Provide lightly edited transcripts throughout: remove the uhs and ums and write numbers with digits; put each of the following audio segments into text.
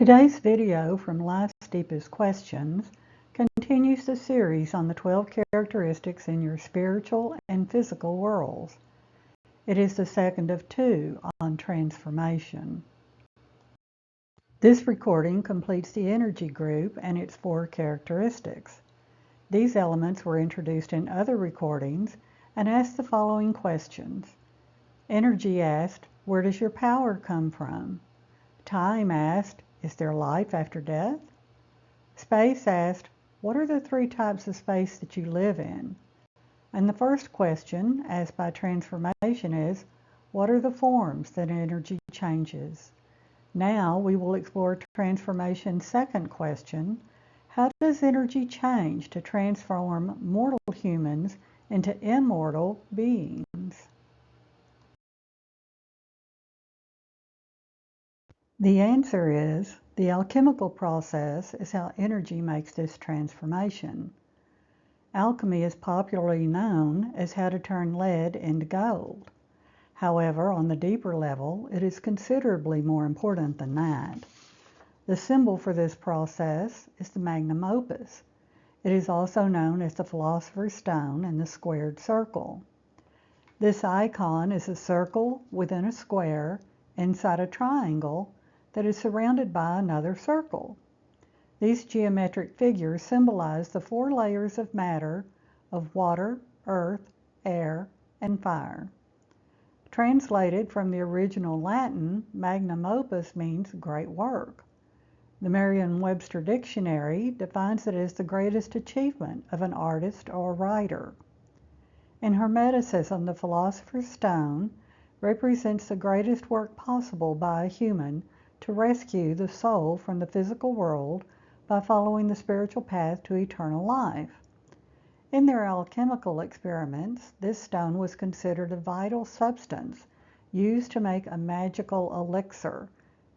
Today's video from Life's Deepest Questions continues the series on the 12 characteristics in your spiritual and physical worlds. It is the second of two on transformation. This recording completes the energy group and its 4 characteristics. These elements were introduced in other recordings and ask the following questions. Energy asked, where does your power come from? Time asked, is there life after death? Space asked, what are the 3 types of space that you live in? And the first question, asked by transformation, is, what are the forms that energy changes? Now we will explore transformation's second question, how does energy change to transform mortal humans into immortal beings? The answer is, the alchemical process is how energy makes this transformation. Alchemy is popularly known as how to turn lead into gold. However, on the deeper level, it is considerably more important than that. The symbol for this process is the Magnum Opus. It is also known as the Philosopher's Stone and the squared circle. This icon is a circle within a square inside a triangle that is surrounded by another circle. These geometric figures symbolize the 4 layers of matter of water, earth, air, and fire. Translated from the original Latin, magnum opus means great work. The Merriam-Webster Dictionary defines it as the greatest achievement of an artist or writer. In Hermeticism, the Philosopher's Stone represents the greatest work possible by a human to rescue the soul from the physical world by following the spiritual path to eternal life. In their alchemical experiments, this stone was considered a vital substance used to make a magical elixir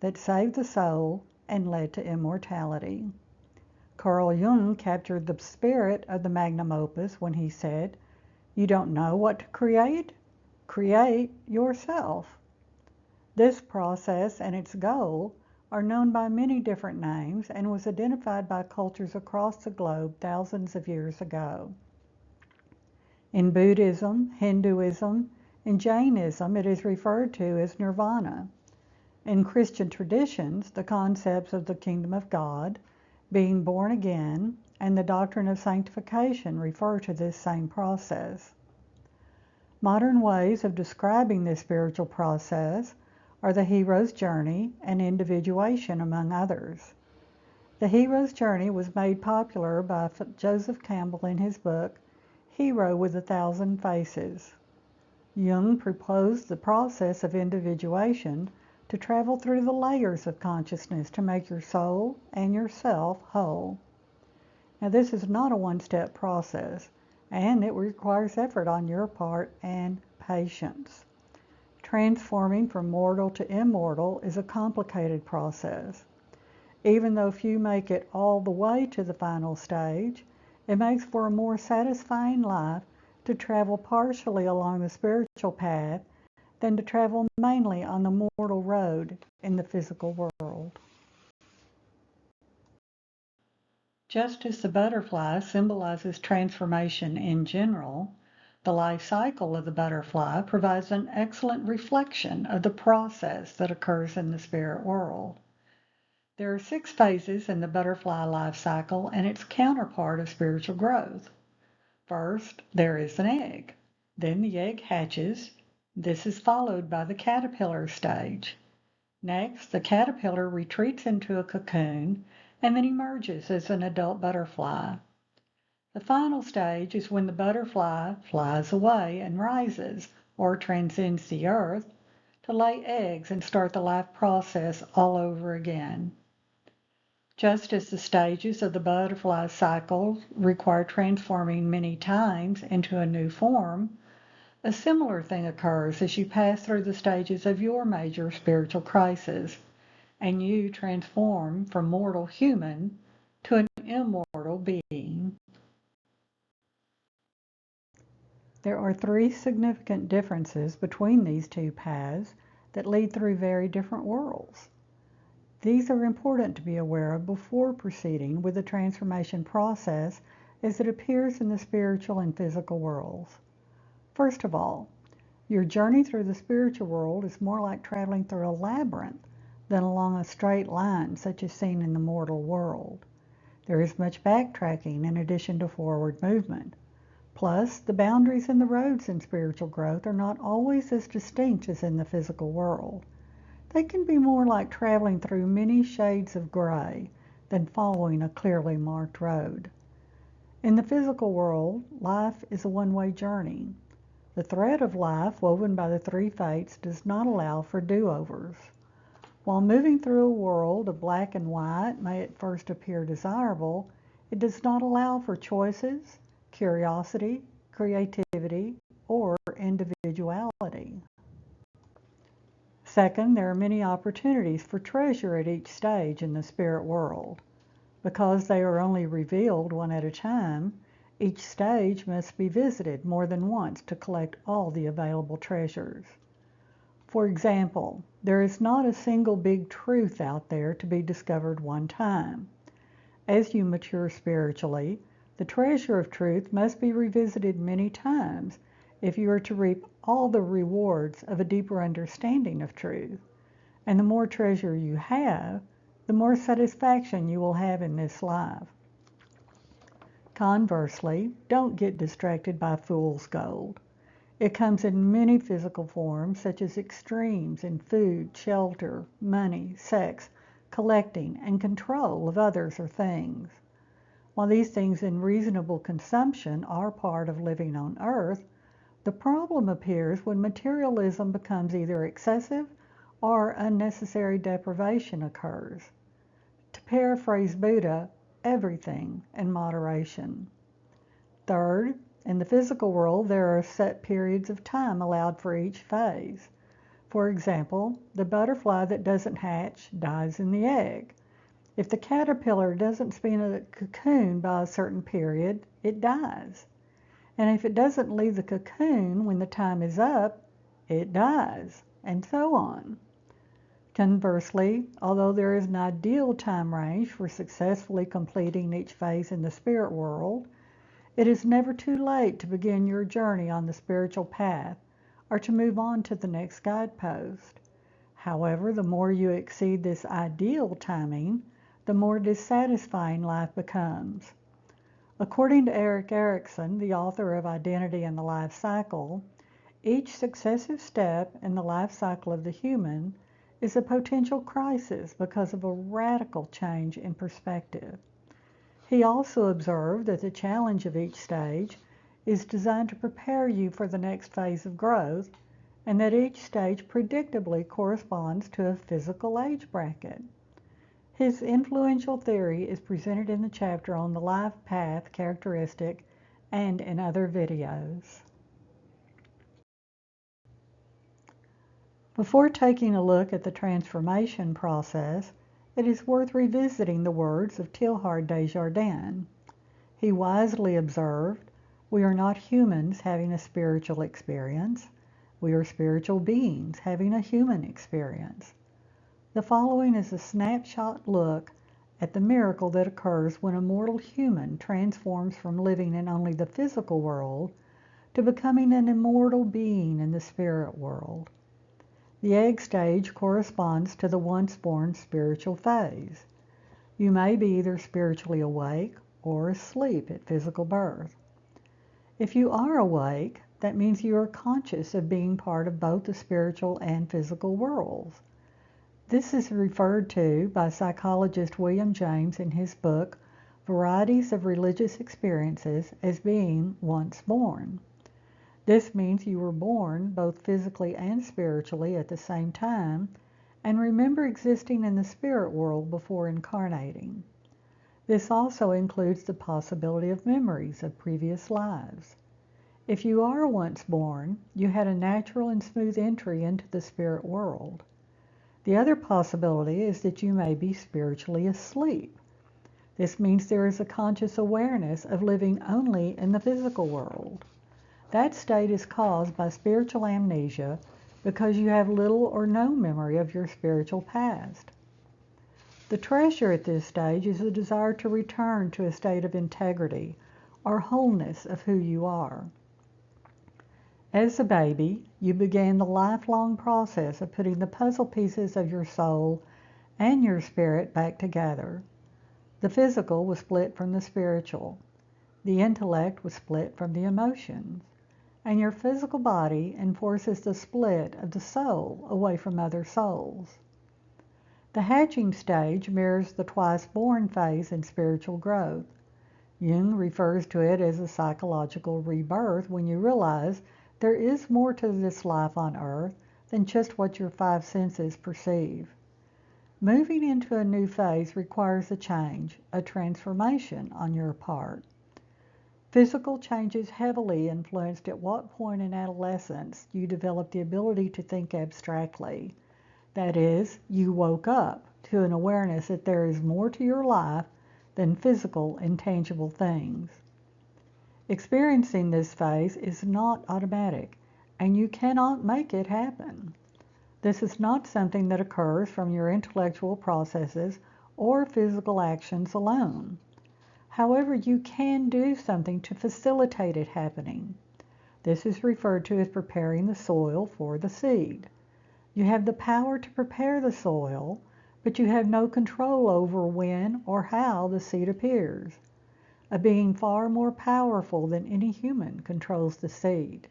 that saved the soul and led to immortality. Carl Jung captured the spirit of the magnum opus when he said, "You don't know what to create? Create yourself." This process and its goal are known by many different names and was identified by cultures across the globe thousands of years ago. In Buddhism, Hinduism, and Jainism, it is referred to as nirvana. In Christian traditions, the concepts of the kingdom of God, being born again, and the doctrine of sanctification refer to this same process. Modern ways of describing this spiritual process are the hero's journey and individuation, among others. The hero's journey was made popular by Joseph Campbell in his book, Hero with 1,000 Faces. Jung proposed the process of individuation to travel through the layers of consciousness to make your soul and yourself whole. Now, this is not a one-step process, and it requires effort on your part and patience. Transforming from mortal to immortal is a complicated process. Even though few make it all the way to the final stage, it makes for a more satisfying life to travel partially along the spiritual path than to travel mainly on the mortal road in the physical world. Just as the butterfly symbolizes transformation in general, the life cycle of the butterfly provides an excellent reflection of the process that occurs in the spirit world. There are 6 phases in the butterfly life cycle and its counterpart of spiritual growth. First, there is an egg. Then the egg hatches. This is followed by the caterpillar stage. Next, the caterpillar retreats into a cocoon and then emerges as an adult butterfly. The final stage is when the butterfly flies away and rises, or transcends the earth, to lay eggs and start the life process all over again. Just as the stages of the butterfly cycle require transforming many times into a new form, a similar thing occurs as you pass through the stages of your major spiritual crisis, and you transform from mortal human to an immortal being. There are 3 significant differences between these 2 paths that lead through very different worlds. These are important to be aware of before proceeding with the transformation process as it appears in the spiritual and physical worlds. First of all, your journey through the spiritual world is more like traveling through a labyrinth than along a straight line such as seen in the mortal world. There is much backtracking in addition to forward movement. Plus, the boundaries and the roads in spiritual growth are not always as distinct as in the physical world. They can be more like traveling through many shades of gray than following a clearly marked road. In the physical world, life is a one-way journey. The thread of life woven by the three fates does not allow for do-overs. While moving through a world of black and white may at first appear desirable, it does not allow for choices, curiosity, creativity, or individuality. Second, there are many opportunities for treasure at each stage in the spirit world. Because they are only revealed one at a time, each stage must be visited more than once to collect all the available treasures. For example, there is not a single big truth out there to be discovered one time. As you mature spiritually, the treasure of truth must be revisited many times if you are to reap all the rewards of a deeper understanding of truth. And the more treasure you have, the more satisfaction you will have in this life. Conversely, don't get distracted by fool's gold. It comes in many physical forms, such as extremes in food, shelter, money, sex, collecting, and control of others or things. While these things in reasonable consumption are part of living on earth, the problem appears when materialism becomes either excessive or unnecessary deprivation occurs. To paraphrase Buddha, everything in moderation. Third, in the physical world, there are set periods of time allowed for each phase. For example, the butterfly that doesn't hatch dies in the egg. If the caterpillar doesn't spin a cocoon by a certain period, it dies. And if it doesn't leave the cocoon when the time is up, it dies, and so on. Conversely, although there is an ideal time range for successfully completing each phase in the spirit world, it is never too late to begin your journey on the spiritual path or to move on to the next guidepost. However, the more you exceed this ideal timing, the more dissatisfying life becomes. According to Erik Erikson, the author of Identity and the Life Cycle, each successive step in the life cycle of the human is a potential crisis because of a radical change in perspective. He also observed that the challenge of each stage is designed to prepare you for the next phase of growth, and that each stage predictably corresponds to a physical age bracket. His influential theory is presented in the chapter on the life path characteristic and in other videos. Before taking a look at the transformation process, it is worth revisiting the words of Teilhard de Chardin. He wisely observed, "We are not humans having a spiritual experience. We are spiritual beings having a human experience." The following is a snapshot look at the miracle that occurs when a mortal human transforms from living in only the physical world to becoming an immortal being in the spirit world. The egg stage corresponds to the once-born spiritual phase. You may be either spiritually awake or asleep at physical birth. If you are awake, that means you are conscious of being part of both the spiritual and physical worlds. This is referred to by psychologist William James in his book, Varieties of Religious Experiences, as being once born. This means you were born both physically and spiritually at the same time, and remember existing in the spirit world before incarnating. This also includes the possibility of memories of previous lives. If you are once born, you had a natural and smooth entry into the spirit world. The other possibility is that you may be spiritually asleep. This means there is a conscious awareness of living only in the physical world. That state is caused by spiritual amnesia because you have little or no memory of your spiritual past. The treasure at this stage is a desire to return to a state of integrity or wholeness of who you are. As a baby, you began the lifelong process of putting the puzzle pieces of your soul and your spirit back together. The physical was split from the spiritual. The intellect was split from the emotions. And your physical body enforces the split of the soul away from other souls. The hatching stage mirrors the twice-born phase in spiritual growth. Jung refers to it as a psychological rebirth when you realize there is more to this life on earth than just what your five senses perceive. Moving into a new phase requires a change, a transformation on your part. Physical changes heavily influenced at what point in adolescence you develop the ability to think abstractly. That is, you woke up to an awareness that there is more to your life than physical, intangible things. Experiencing this phase is not automatic, and you cannot make it happen. This is not something that occurs from your intellectual processes or physical actions alone. However, you can do something to facilitate it happening. This is referred to as preparing the soil for the seed. You have the power to prepare the soil, but you have no control over when or how the seed appears. A being far more powerful than any human controls the seed.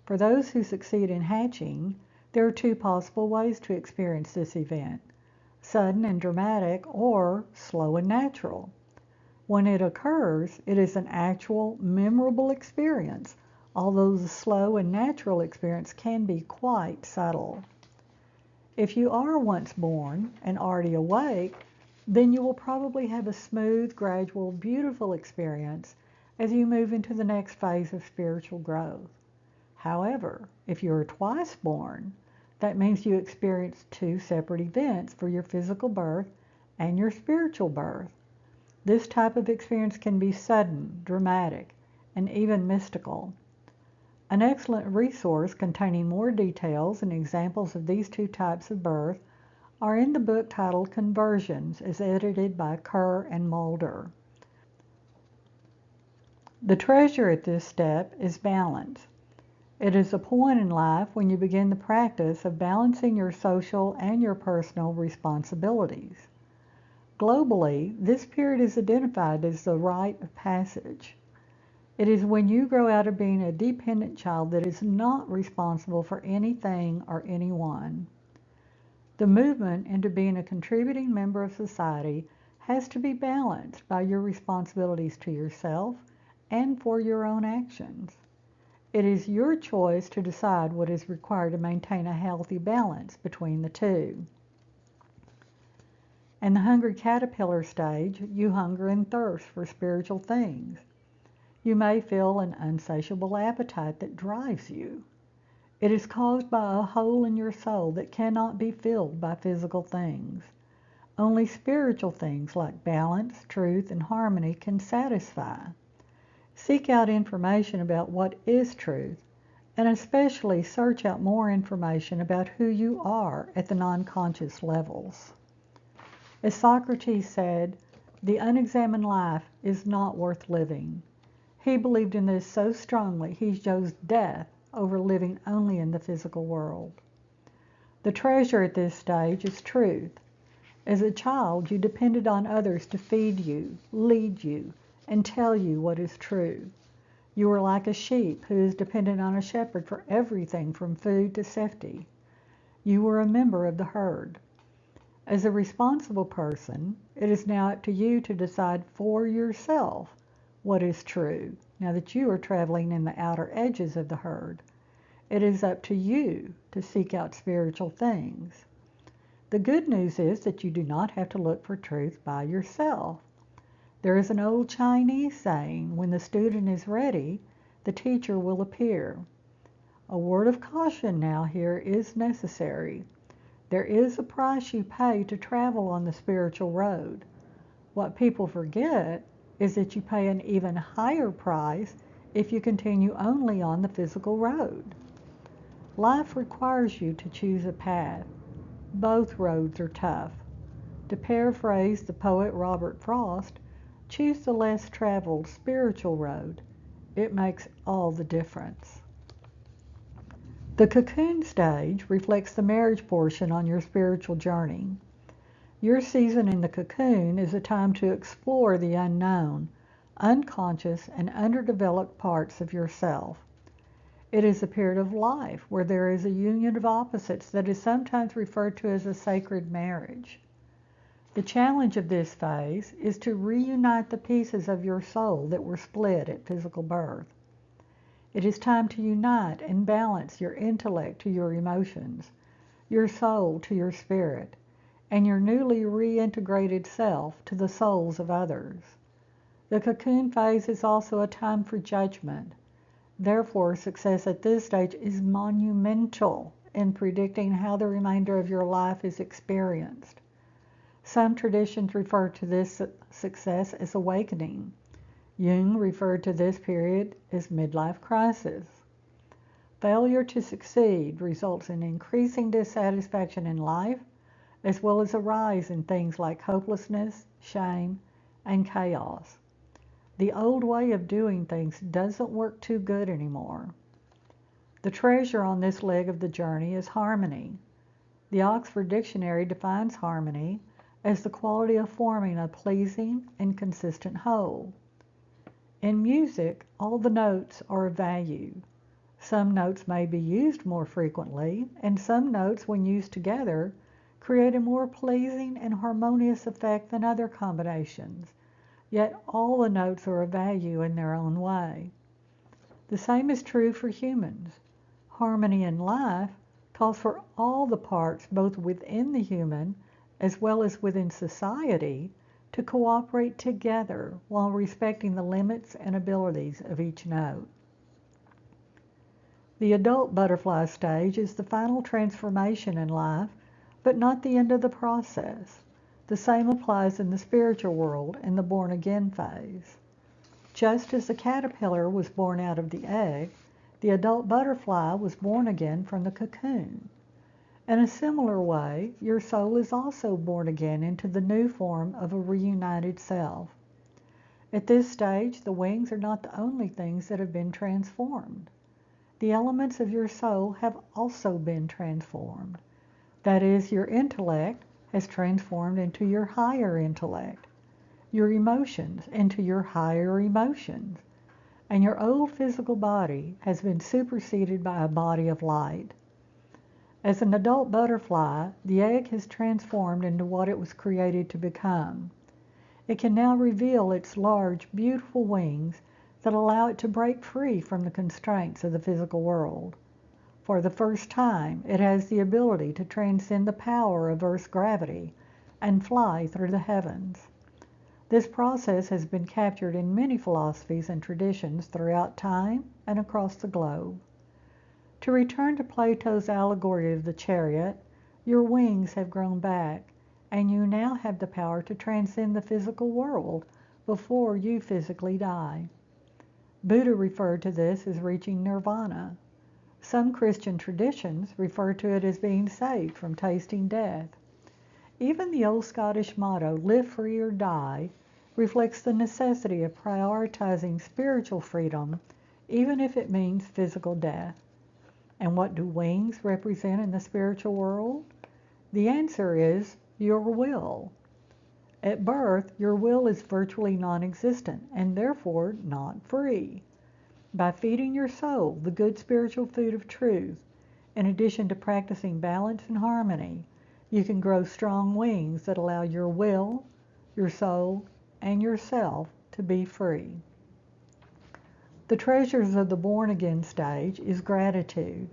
For those who succeed in hatching, there are two possible ways to experience this event: sudden and dramatic, or slow and natural. When it occurs, it is an actual, memorable experience, although the slow and natural experience can be quite subtle. If you are once born and already awake, then you will probably have a smooth, gradual, beautiful experience as you move into the next phase of spiritual growth. However, if you are twice born, that means you experience two separate events for your physical birth and your spiritual birth. This type of experience can be sudden, dramatic, and even mystical. An excellent resource containing more details and examples of these two types of birth are in the book titled Conversions, as edited by Kerr and Mulder. The treasure at this step is balance. It is a point in life when you begin the practice of balancing your social and your personal responsibilities. Globally, this period is identified as the rite of passage. It is when you grow out of being a dependent child that is not responsible for anything or anyone. The movement into being a contributing member of society has to be balanced by your responsibilities to yourself and for your own actions. It is your choice to decide what is required to maintain a healthy balance between the two. In the hungry caterpillar stage, you hunger and thirst for spiritual things. You may feel an insatiable appetite that drives you. It is caused by a hole in your soul that cannot be filled by physical things. Only spiritual things like balance, truth, and harmony can satisfy. Seek out information about what is truth, and especially search out more information about who you are at the non-conscious levels. As Socrates said, the unexamined life is not worth living. He believed in this so strongly he chose death over living only in the physical world. The treasure at this stage is truth. As a child, you depended on others to feed you, lead you, and tell you what is true. You were like a sheep who is dependent on a shepherd for everything from food to safety. You were a member of the herd. As a responsible person, it is now up to you to decide for yourself what is true, now that you are traveling in the outer edges of the herd. It is up to you to seek out spiritual things. The good news is that you do not have to look for truth by yourself. There is an old Chinese saying, when the student is ready, the teacher will appear. A word of caution now here is necessary. There is a price you pay to travel on the spiritual road. What people forget is that you pay an even higher price if you continue only on the physical road. Life requires you to choose a path. Both roads are tough. To paraphrase the poet Robert Frost, choose the less traveled spiritual road. It makes all the difference. The cocoon stage reflects the marriage portion on your spiritual journey. Your season in the cocoon is a time to explore the unknown, unconscious, and underdeveloped parts of yourself. It is a period of life where there is a union of opposites that is sometimes referred to as a sacred marriage. The challenge of this phase is to reunite the pieces of your soul that were split at physical birth. It is time to unite and balance your intellect to your emotions, your soul to your spirit, and your newly reintegrated self to the souls of others. The cocoon phase is also a time for judgment. Therefore, success at this stage is monumental in predicting how the remainder of your life is experienced. Some traditions refer to this success as awakening. Jung referred to this period as midlife crisis. Failure to succeed results in increasing dissatisfaction in life, as well as a rise in things like hopelessness, shame, and chaos. The old way of doing things doesn't work too good anymore. The treasure on this leg of the journey is harmony. The Oxford Dictionary defines harmony as the quality of forming a pleasing and consistent whole. In music, all the notes are of value. Some notes may be used more frequently, and some notes, when used together, create a more pleasing and harmonious effect than other combinations. Yet all the notes are of value in their own way. The same is true for humans. Harmony in life calls for all the parts, both within the human as well as within society, to cooperate together while respecting the limits and abilities of each note. The adult butterfly stage is the final transformation in life, but not the end of the process. The same applies in the spiritual world in the born-again phase. Just as the caterpillar was born out of the egg, the adult butterfly was born again from the cocoon. In a similar way, your soul is also born again into the new form of a reunited self. At this stage, the wings are not the only things that have been transformed. The elements of your soul have also been transformed. That is, your intellect has transformed into your higher intellect, your emotions into your higher emotions, and your old physical body has been superseded by a body of light. As an adult butterfly, the egg has transformed into what it was created to become. It can now reveal its large, beautiful wings that allow it to break free from the constraints of the physical world. For the first time, it has the ability to transcend the power of Earth's gravity and fly through the heavens. This process has been captured in many philosophies and traditions throughout time and across the globe. To return to Plato's allegory of the chariot, your wings have grown back, and you now have the power to transcend the physical world before you physically die. Buddha referred to this as reaching nirvana. Some Christian traditions refer to it as being saved from tasting death. Even the old Scottish motto, "Live free or die," reflects the necessity of prioritizing spiritual freedom, even if it means physical death. And what do wings represent in the spiritual world? The answer is your will. At birth, your will is virtually non-existent and therefore not free. By feeding your soul the good spiritual food of truth, in addition to practicing balance and harmony, you can grow strong wings that allow your will, your soul, and yourself to be free. The treasures of the born-again stage is gratitude.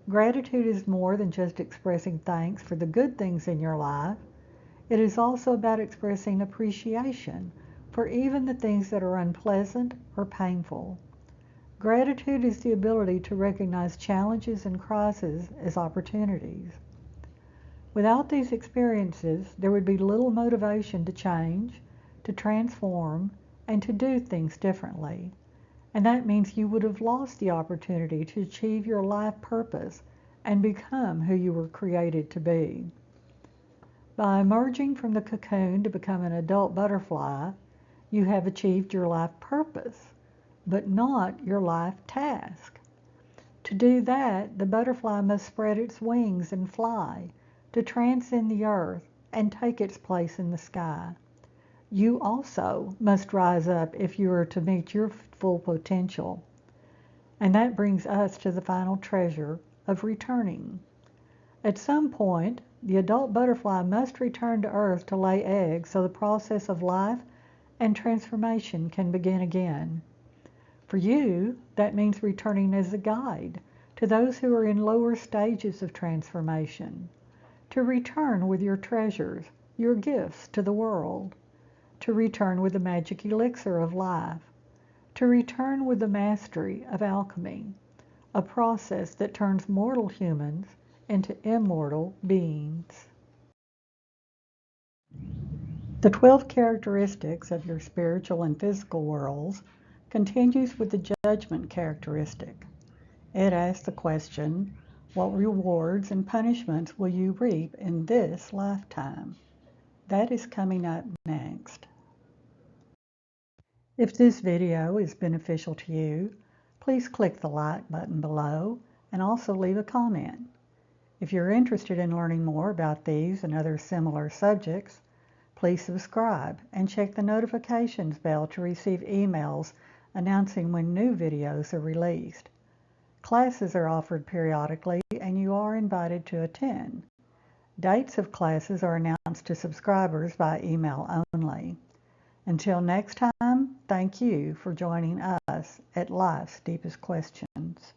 Gratitude is more than just expressing thanks for the good things in your life. It is also about expressing appreciation for even the things that are unpleasant or painful. Gratitude is the ability to recognize challenges and crises as opportunities. Without these experiences, there would be little motivation to change, to transform, and to do things differently. And that means you would have lost the opportunity to achieve your life purpose and become who you were created to be. By emerging from the cocoon to become an adult butterfly, you have achieved your life purpose, but not your life task. To do that, the butterfly must spread its wings and fly to transcend the earth and take its place in the sky. You also must rise up if you are to meet your full potential. And that brings us to the final treasure of returning. At some point, the adult butterfly must return to Earth to lay eggs so the process of life and transformation can begin again. For you, that means returning as a guide to those who are in lower stages of transformation, to return with your treasures, your gifts to the world, to return with the magic elixir of life, to return with the mastery of alchemy, a process that turns mortal humans into immortal beings. The 12 characteristics of your spiritual and physical worlds continues with the judgment characteristic. It asks the question, what rewards and punishments will you reap in this lifetime? That is coming up next. If this video is beneficial to you, please click the like button below and also leave a comment. If you're interested in learning more about these and other similar subjects, please subscribe and check the notifications bell to receive emails announcing when new videos are released. Classes are offered periodically and you are invited to attend. Dates of classes are announced to subscribers by email only. Until next time, thank you for joining us at Life's Deepest Questions.